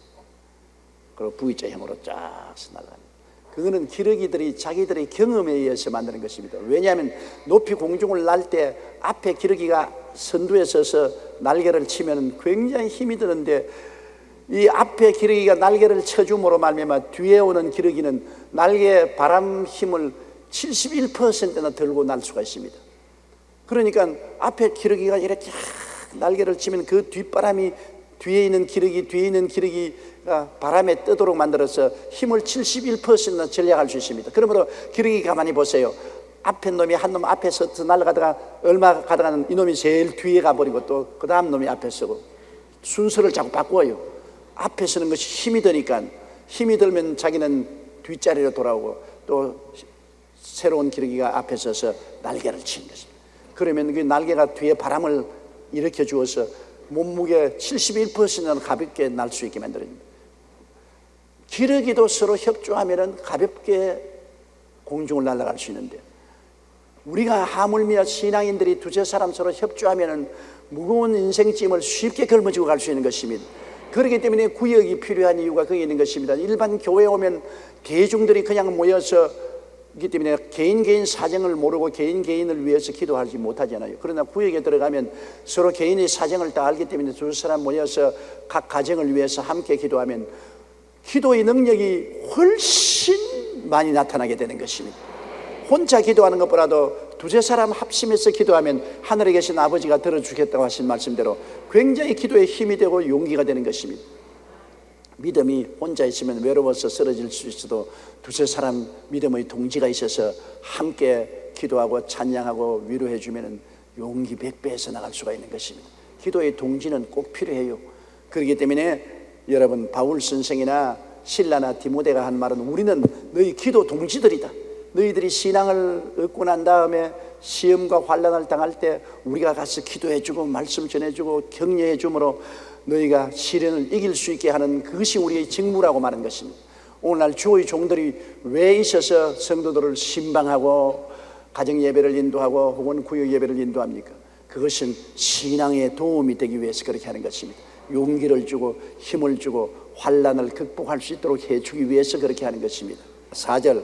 그리고 V자형으로 쫙 서서 날아갑니다. 그거는 기러기들이 자기들의 경험에 의해서 만드는 것입니다. 왜냐하면 높이 공중을 날 때 앞에 기러기가 선두에 서서 날개를 치면 굉장히 힘이 드는데, 이 앞에 기러기가 날개를 쳐줌으로 말미암아 뒤에 오는 기러기는 날개 바람 힘을 71%나 들고 날 수가 있습니다. 그러니까 앞에 기러기가 이렇게 날개를 치면 그 뒷바람이 뒤에 있는 기러기가 바람에 뜨도록 만들어서 힘을 71%나 전략할 수 있습니다. 그러므로 기러기 가만히 보세요. 앞에 놈이 한 놈 앞에 서서 날아가다가 얼마 가다가는 이놈이 제일 뒤에 가버리고 또 그 다음 놈이 앞에 서고, 순서를 자꾸 바꿔요. 앞에 서는 것이 힘이 드니까, 힘이 들면 자기는 뒷자리로 돌아오고 또 새로운 기러기가 앞에 서서 날개를 치는 것입니다. 그러면 그 날개가 뒤에 바람을 일으켜 주어서 몸무게 71%는 가볍게 날 수 있게 만들어줍니다. 기러기도 서로 협조하면 가볍게 공중을 날아갈 수 있는데, 우리가 하물며 신앙인들이 두세 사람 서로 협조하면 무거운 인생짐을 쉽게 걸머지고 갈 수 있는 것입니다. 그렇기 때문에 구역이 필요한 이유가 거기 있는 것입니다. 일반 교회에 오면 대중들이 그냥 모여서 이기 때문에 개인 사정을 모르고 개인을 위해서 기도하지 못하잖아요. 그러나 구역에 들어가면 서로 개인의 사정을 다 알기 때문에 두 사람 모여서 각 가정을 위해서 함께 기도하면 기도의 능력이 훨씬 많이 나타나게 되는 것입니다. 혼자 기도하는 것보다도 두세 사람 합심해서 기도하면 하늘에 계신 아버지가 들어주겠다고 하신 말씀대로 굉장히 기도에 힘이 되고 용기가 되는 것입니다. 믿음이 혼자 있으면 외로워서 쓰러질 수 있어도 두세 사람 믿음의 동지가 있어서 함께 기도하고 찬양하고 위로해 주면 용기 100배에서 나갈 수가 있는 것입니다. 기도의 동지는 꼭 필요해요. 그렇기 때문에 여러분, 바울 선생이나 실라나 디모데가 한 말은, 우리는 너희 기도 동지들이다. 너희들이 신앙을 얻고 난 다음에 시험과 환난을 당할 때 우리가 가서 기도해주고 말씀 전해주고 격려해줌으로 너희가 시련을 이길 수 있게 하는, 그것이 우리의 직무라고 말하는 것입니다. 오늘날 주의 종들이 왜 있어서 성도들을 신방하고 가정예배를 인도하고 혹은 구역예배를 인도합니까? 그것은 신앙에 도움이 되기 위해서 그렇게 하는 것입니다. 용기를 주고 힘을 주고 환난을 극복할 수 있도록 해주기 위해서 그렇게 하는 것입니다. 4절,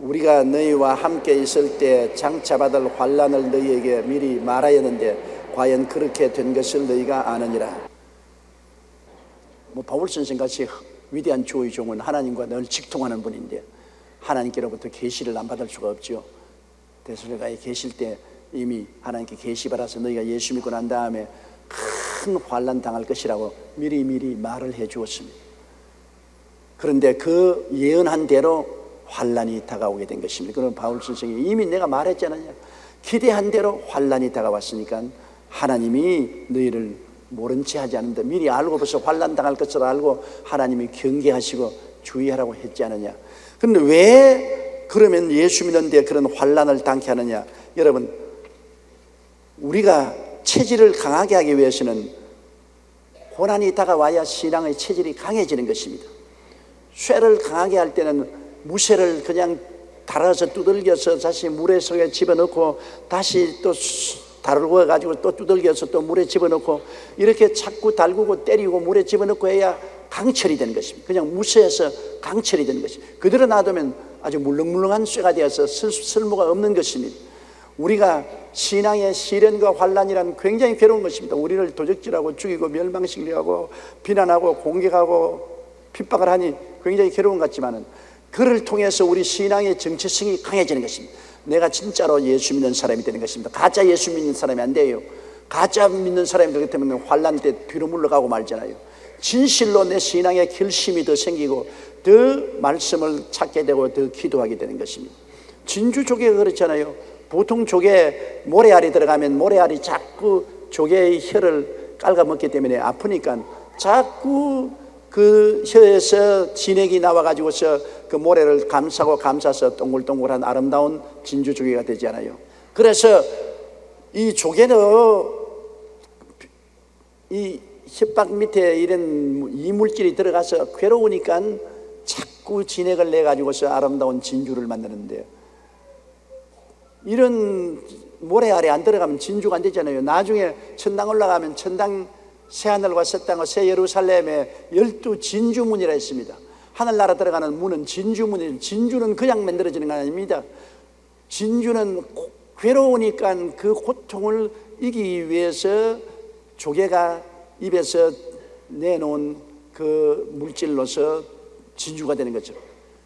우리가 너희와 함께 있을 때 장차받을 환난을 너희에게 미리 말하였는데 과연 그렇게 된 것을 너희가 아느니라. 바울 선생같이 위대한 주의 종은 하나님과 늘 직통하는 분인데 하나님께로부터 계시를 안 받을 수가 없죠. 데살로니가에 계실 때 이미 하나님께 계시 받아서 너희가 예수 믿고 난 다음에 큰 환난 당할 것이라고 미리 말을 해 주었습니다. 그런데 그 예언한 대로 환난이 다가오게 된 것입니다. 그럼 바울 선생이 이미 내가 말했잖아요. 기대한 대로 환난이 다가왔으니까 하나님이 너희를 모른 채 하지 않는다. 미리 알고 벌써 환난 당할 것을 알고 하나님이 경계하시고 주의하라고 했지 않느냐. 그런데 왜 그러면 예수 믿는데 그런 환난을 당케 하느냐. 여러분, 우리가 체질을 강하게 하기 위해서는 고난이 다가와야 신앙의 체질이 강해지는 것입니다. 쇠를 강하게 할 때는 무쇠를 그냥 달아서 두들겨서 다시 물에 속에 집어넣고 다시 또 다루어 가지고 또 두들겨서 또 물에 집어넣고 이렇게 자꾸 달구고 때리고 물에 집어넣고 해야 강철이 되는 것입니다. 그냥 무쇠에서 강철이 되는 것입니다. 그대로 놔두면 아주 물렁물렁한 쇠가 되어서 쓸모가 없는 것입니다. 우리가 신앙의 시련과 환난이란 굉장히 괴로운 것입니다. 우리를 도적질하고 죽이고 멸망시키려고 비난하고 공격하고 핍박을 하니 굉장히 괴로운 것 같지만은 그를 통해서 우리 신앙의 정체성이 강해지는 것입니다. 내가 진짜로 예수 믿는 사람이 되는 것입니다. 가짜 예수 믿는 사람이 안 돼요. 가짜 믿는 사람이 되기 때문에 환난 때 뒤로 물러가고 말잖아요. 진실로 내 신앙의 결심이 더 생기고 더 말씀을 찾게 되고 더 기도하게 되는 것입니다. 진주 조개가 그렇잖아요. 보통 조개 모래알이 들어가면 모래알이 자꾸 조개의 혀를 깔아먹기 때문에 아프니까 자꾸 그 혀에서 진액이 나와가지고서 그 그 모래를 감싸서 동글동글한 아름다운 진주 조개가 되지 않아요. 그래서 이 조개는 이 혓박 밑에 이런 이물질이 들어가서 괴로우니까 자꾸 진액을 내 가지고서 아름다운 진주를 만드는데, 이런 모래 아래 안 들어가면 진주가 안 되잖아요. 나중에 천당 올라가면 천당 새하늘과 새 땅과 새 예루살렘에 12진주문이라 했습니다. 하늘나라 들어가는 문은 진주문이에요. 진주는 그냥 만들어지는 건 아닙니다. 진주는 괴로우니까 그 고통을 이기기 위해서 조개가 입에서 내놓은 그 물질로서 진주가 되는 거죠.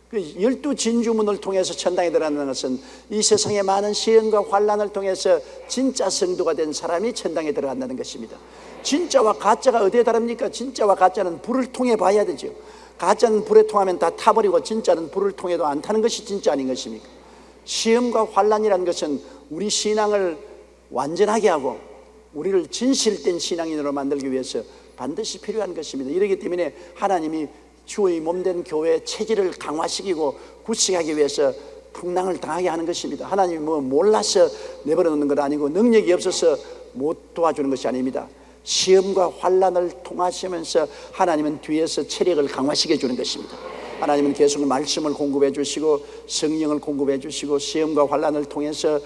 그 12진주문을 통해서 천당에 들어가는 것은 이 세상의 많은 시험과 환난을 통해서 진짜 성도가 된 사람이 천당에 들어간다는 것입니다. 진짜와 가짜가 어디에 다릅니까? 진짜와 가짜는 불을 통해 봐야 되죠. 가짜는 불에 통하면 다 타버리고 진짜는 불을 통해도 안 타는 것이 진짜 아닌 것입니까? 시험과 환난이라는 것은 우리 신앙을 완전하게 하고 우리를 진실된 신앙인으로 만들기 위해서 반드시 필요한 것입니다. 이렇기 때문에 하나님이 주의 몸된 교회의 체질을 강화시키고 구축하기 위해서 풍랑을 당하게 하는 것입니다. 하나님이 뭐 몰라서 내버려 놓는 건 아니고 능력이 없어서 못 도와주는 것이 아닙니다. 시험과 환난을 통하시면서 하나님은 뒤에서 체력을 강화시켜 주는 것입니다. 하나님은 계속 말씀을 공급해 주시고 성령을 공급해 주시고 시험과 환난을 통해서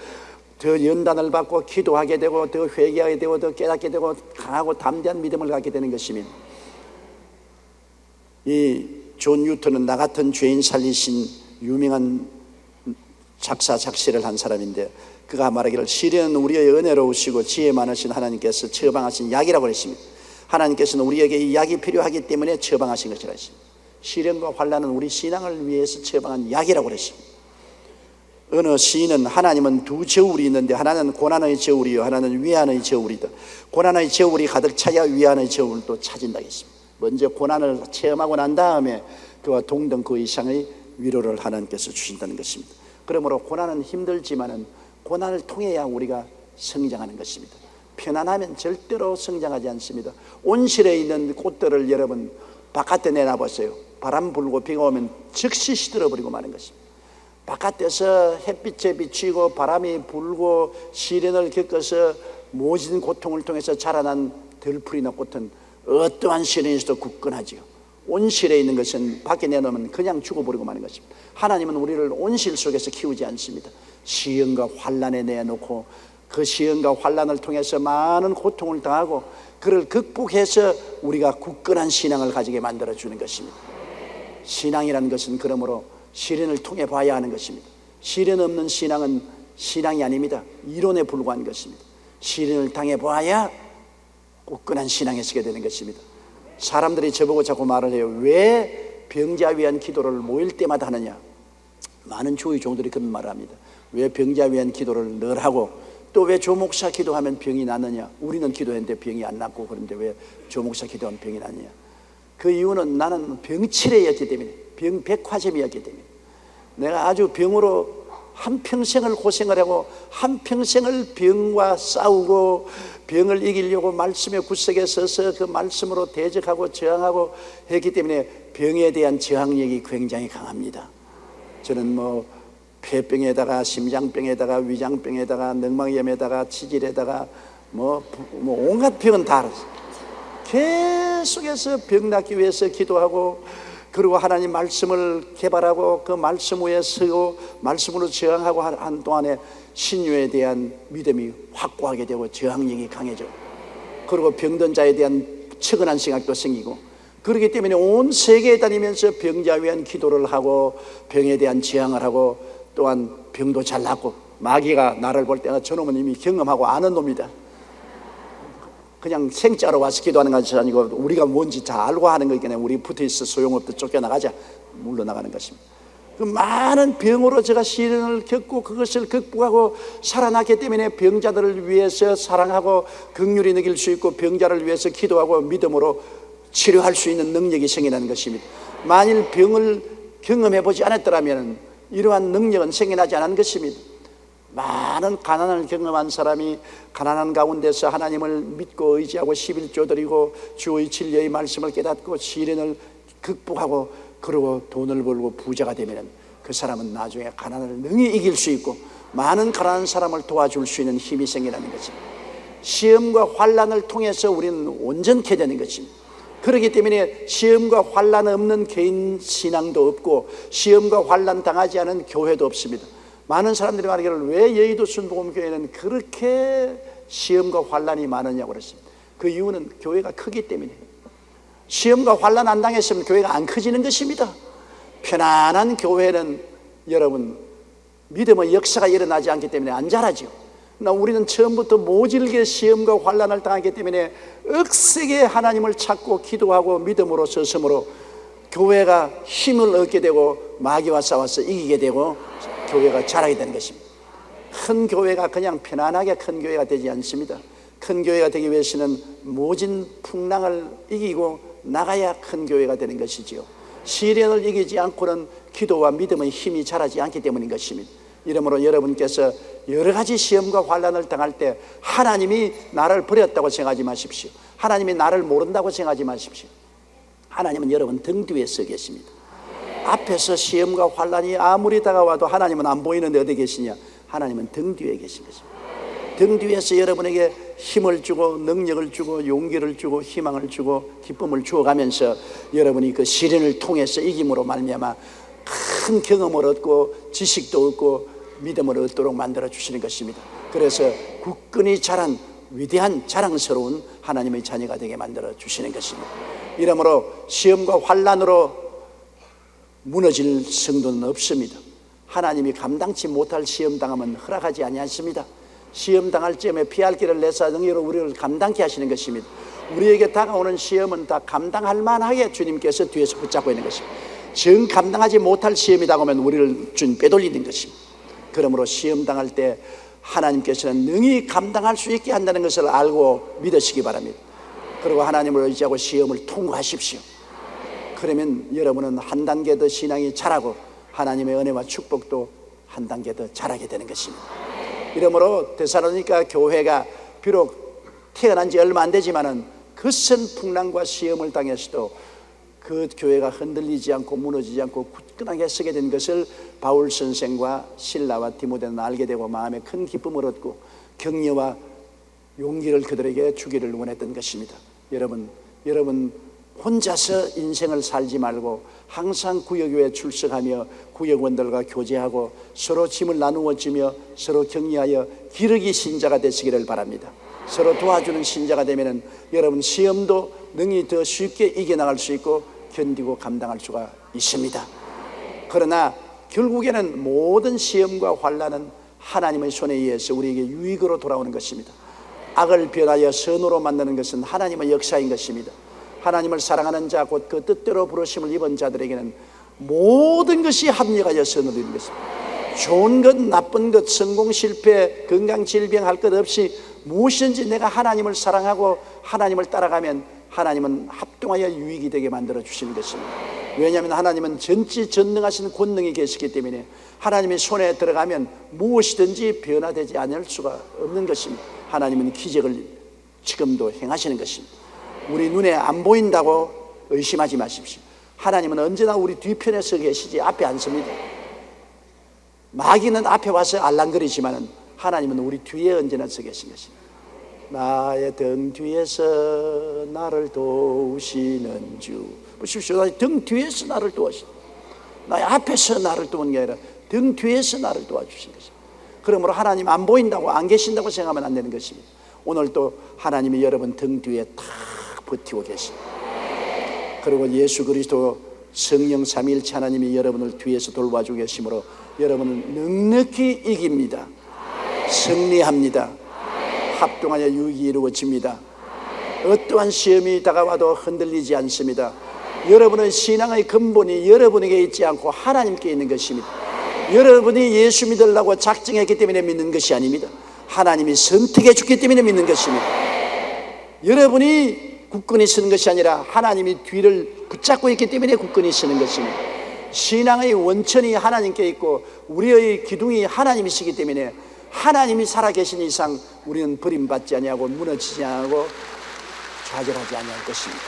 더 연단을 받고 기도하게 되고 더 회개하게 되고 더 깨닫게 되고 강하고 담대한 믿음을 갖게 되는 것입니다. 이 존 뉴턴은 나 같은 죄인 살리신 유명한 작사 작시를 한 사람인데, 그가 말하기를 시련은 우리의 은혜로우시고 지혜 많으신 하나님께서 처방하신 약이라고 했습니다. 하나님께서는 우리에게 이 약이 필요하기 때문에 처방하신 것이라 했습니다. 시련과 환난은 우리 신앙을 위해서 처방한 약이라고 했습니다. 어느 시인은 하나님은 두 저울이 있는데 하나는 고난의 저울이요 하나는 위안의 저울이다. 고난의 저울이 가득 차야 위안의 저울도 차진다고 했습니다. 먼저 고난을 체험하고 난 다음에 그와 동등 그 이상의 위로를 하나님께서 주신다는 것입니다. 그러므로 고난은 힘들지만은 고난을 통해야 우리가 성장하는 것입니다. 편안하면 절대로 성장하지 않습니다. 온실에 있는 꽃들을 여러분 바깥에 내놔보세요. 바람 불고 비가 오면 즉시 시들어버리고 마는 것입니다. 바깥에서 햇빛에 비치고 바람이 불고 시련을 겪어서 모진 고통을 통해서 자라난 들풀이나 꽃은 어떠한 시련에서도 굳건하지요. 온실에 있는 것은 밖에 내놓으면 그냥 죽어버리고 마는 것입니다. 하나님은 우리를 온실 속에서 키우지 않습니다. 시험과 환난에 내놓고 그 시험과 환난을 통해서 많은 고통을 당하고 그를 극복해서 우리가 굳건한 신앙을 가지게 만들어주는 것입니다. 신앙이라는 것은 그러므로 시련을 통해 봐야 하는 것입니다. 시련 없는 신앙은 신앙이 아닙니다. 이론에 불과한 것입니다. 시련을 당해 봐야 굳건한 신앙에 서게 되는 것입니다. 사람들이 저보고 자꾸 말을 해요. 왜 병자 위한 기도를 모일 때마다 하느냐. 많은 주의 종들이 그런 말을 합니다. 왜 병자 위한 기도를 늘 하고 또 왜 조목사 기도하면 병이 나느냐. 우리는 기도했는데 병이 안 났고 그런데 왜 조목사 기도하면 병이 나느냐. 그 이유는 나는 병치레였기 때문에, 병백화점이었기 때문에, 내가 아주 병으로 한평생을 고생을 하고 한평생을 병과 싸우고 병을 이기려고 말씀의 구석에 서서 그 말씀으로 대적하고 저항하고 했기 때문에 병에 대한 저항력이 굉장히 강합니다. 저는 뭐 폐병에다가 심장병에다가 위장병에다가 늑막염에다가 치질에다가 뭐 온갖 병은 다 알았어요. 계속해서 병 낫기 위해서 기도하고 그리고 하나님 말씀을 개발하고 그 말씀 위에 서고 말씀으로 저항하고 한 동안에 신유에 대한 믿음이 확고하게 되고 저항력이 강해져. 그리고 병든 자에 대한 측은한 생각도 생기고, 그렇기 때문에 온 세계에 다니면서 병자 위한 기도를 하고 병에 대한 저항을 하고 또한 병도 잘 낫고, 마귀가 나를 볼 때는 저놈은 이미 경험하고 아는 놈이다. 그냥 생짜로 와서 기도하는 것이 아니고 우리가 뭔지 다 알고 하는 거기 때문에 우리 붙어있어 소용없다 쫓겨나가자 물러나가는 것입니다. 그 많은 병으로 제가 시련을 겪고 그것을 극복하고 살아났기 때문에 병자들을 위해서 사랑하고 긍휼히 느낄 수 있고 병자를 위해서 기도하고 믿음으로 치료할 수 있는 능력이 생겨나는 것입니다. 만일 병을 경험해 보지 않았더라면 이러한 능력은 생겨나지 않은 것입니다. 많은 가난을 경험한 사람이 가난한 가운데서 하나님을 믿고 의지하고 11조 드리고 주의 진리의 말씀을 깨닫고 시련을 극복하고 그리고 돈을 벌고 부자가 되면 그 사람은 나중에 가난을 능히 이길 수 있고 많은 가난한 사람을 도와줄 수 있는 힘이 생기는 것입니다. 시험과 환난을 통해서 우리는 온전케 되는 것입니다. 그렇기 때문에 시험과 환난 없는 개인 신앙도 없고 시험과 환난 당하지 않은 교회도 없습니다. 많은 사람들이 말하기를 왜 여의도 순복음교회는 그렇게 시험과 환난이 많으냐고 그랬습니다. 그 이유는 교회가 크기 때문에. 시험과 환난 안 당했으면 교회가 안 커지는 것입니다. 편안한 교회는 여러분 믿음의 역사가 일어나지 않기 때문에 안 자라죠. 우리는 처음부터 모질게 시험과 환난을 당하기 때문에 억세게 하나님을 찾고 기도하고 믿음으로 서심으로 교회가 힘을 얻게 되고 마귀와 싸워서 이기게 되고 교회가 자라게 되는 것입니다. 큰 교회가 그냥 편안하게 큰 교회가 되지 않습니다. 큰 교회가 되기 위해서는 모진 풍랑을 이기고 나가야 큰 교회가 되는 것이지요. 시련을 이기지 않고는 기도와 믿음의 힘이 자라지 않기 때문인 것입니다. 이러므로 여러분께서 여러 가지 시험과 환난을 당할 때 하나님이 나를 버렸다고 생각하지 마십시오. 하나님이 나를 모른다고 생각하지 마십시오. 하나님은 여러분 등 뒤에 서 계십니다. 앞에서 시험과 환난이 아무리 다가와도 하나님은 안 보이는데 어디 계시냐? 하나님은 등 뒤에 계신 것입니다. 등 뒤에서 여러분에게 힘을 주고 능력을 주고 용기를 주고 희망을 주고 기쁨을 주어가면서 여러분이 그 시련을 통해서 이김으로 말미암아 큰 경험을 얻고 지식도 얻고 믿음을 얻도록 만들어 주시는 것입니다. 그래서 굳건히 자란 위대한 자랑스러운 하나님의 자녀가 되게 만들어 주시는 것입니다. 이러므로 시험과 환난으로 무너질 성도는 없습니다. 하나님이 감당치 못할 시험 당하면 허락하지 아니하십니다. 시험 당할 즈음에 피할 길을 내사 능력으로 우리를 감당케 하시는 것입니다. 우리에게 다가오는 시험은 다 감당할 만하게 주님께서 뒤에서 붙잡고 있는 것입니다. 정 감당하지 못할 시험이 다가오면 우리를 주님 빼돌리는 것입니다. 그러므로 시험 당할 때 하나님께서는 능히 감당할 수 있게 한다는 것을 알고 믿으시기 바랍니다. 그리고 하나님을 의지하고 시험을 통과하십시오. 그러면 여러분은 한 단계 더 신앙이 자라고 하나님의 은혜와 축복도 한 단계 더 자라게 되는 것입니다. 이러므로 데살로니가 교회가 비록 태어난 지 얼마 안 되지만은 거센 풍랑과 시험을 당했어도 그 교회가 흔들리지 않고 무너지지 않고 굳건하게 서게 된 것을 바울 선생과 실라와 디모데는 알게 되고 마음에 큰 기쁨을 얻고 격려와 용기를 그들에게 주기를 원했던 것입니다. 여러분 혼자서 인생을 살지 말고 항상 구역교회에 출석하며 구역원들과 교제하고 서로 짐을 나누어 주며 서로 격려하여 기르기 신자가 되시기를 바랍니다. 서로 도와주는 신자가 되면 여러분 시험도 능히 더 쉽게 이겨나갈 수 있고 견디고 감당할 수가 있습니다. 그러나 결국에는 모든 시험과 환난은 하나님의 손에 의해서 우리에게 유익으로 돌아오는 것입니다. 악을 변하여 선으로 만드는 것은 하나님의 역사인 것입니다. 하나님을 사랑하는 자 곧 그 뜻대로 부르심을 입은 자들에게는 모든 것이 합력하여 선을 이루는 것입니다. 좋은 것 나쁜 것 성공 실패 건강 질병 할 것 없이 무엇이든지 내가 하나님을 사랑하고 하나님을 따라가면 하나님은 합동하여 유익이 되게 만들어 주시는 것입니다. 왜냐하면 하나님은 전지전능하신 권능이 계시기 때문에 하나님의 손에 들어가면 무엇이든지 변화되지 않을 수가 없는 것입니다. 하나님은 기적을 지금도 행하시는 것입니다. 우리 눈에 안 보인다고 의심하지 마십시오. 하나님은 언제나 우리 뒤편에 서 계시지 앞에 안 섭니다. 마귀는 앞에 와서 알랑거리지만 하나님은 우리 뒤에 언제나 서 계신 것입니다. 나의 등 뒤에서 나를 도우시는 주. 보십시오. 나의 등 뒤에서 나를 도우시는, 나의 앞에서 나를 도우는 게 아니라 등 뒤에서 나를 도와주시는 것입니다. 그러므로 하나님 안 보인다고 안 계신다고 생각하면 안 되는 것입니다. 오늘도 하나님이 여러분 등 뒤에 탁 버티고 계십니다. 그리고 예수 그리스도 성령 삼위일체 하나님이 여러분을 뒤에서 돌봐주고 계시므로 여러분은 넉넉히 이깁니다. 승리합니다. 합동하여 유익이 이루어집니다. 어떠한 시험이 다가와도 흔들리지 않습니다. 여러분의 신앙의 근본이 여러분에게 있지 않고 하나님께 있는 것입니다. 여러분이 예수 믿으려고 작정했기 때문에 믿는 것이 아닙니다. 하나님이 선택해 줬기 때문에 믿는 것입니다. 여러분이 굳건히 서는 것이 아니라 하나님이 뒤를 붙잡고 있기 때문에 굳건히 서는 것입니다. 신앙의 원천이 하나님께 있고 우리의 기둥이 하나님이시기 때문에 하나님이 살아계신 이상 우리는 버림받지 아니하고 무너지지 않고 좌절하지 아니할 것입니다.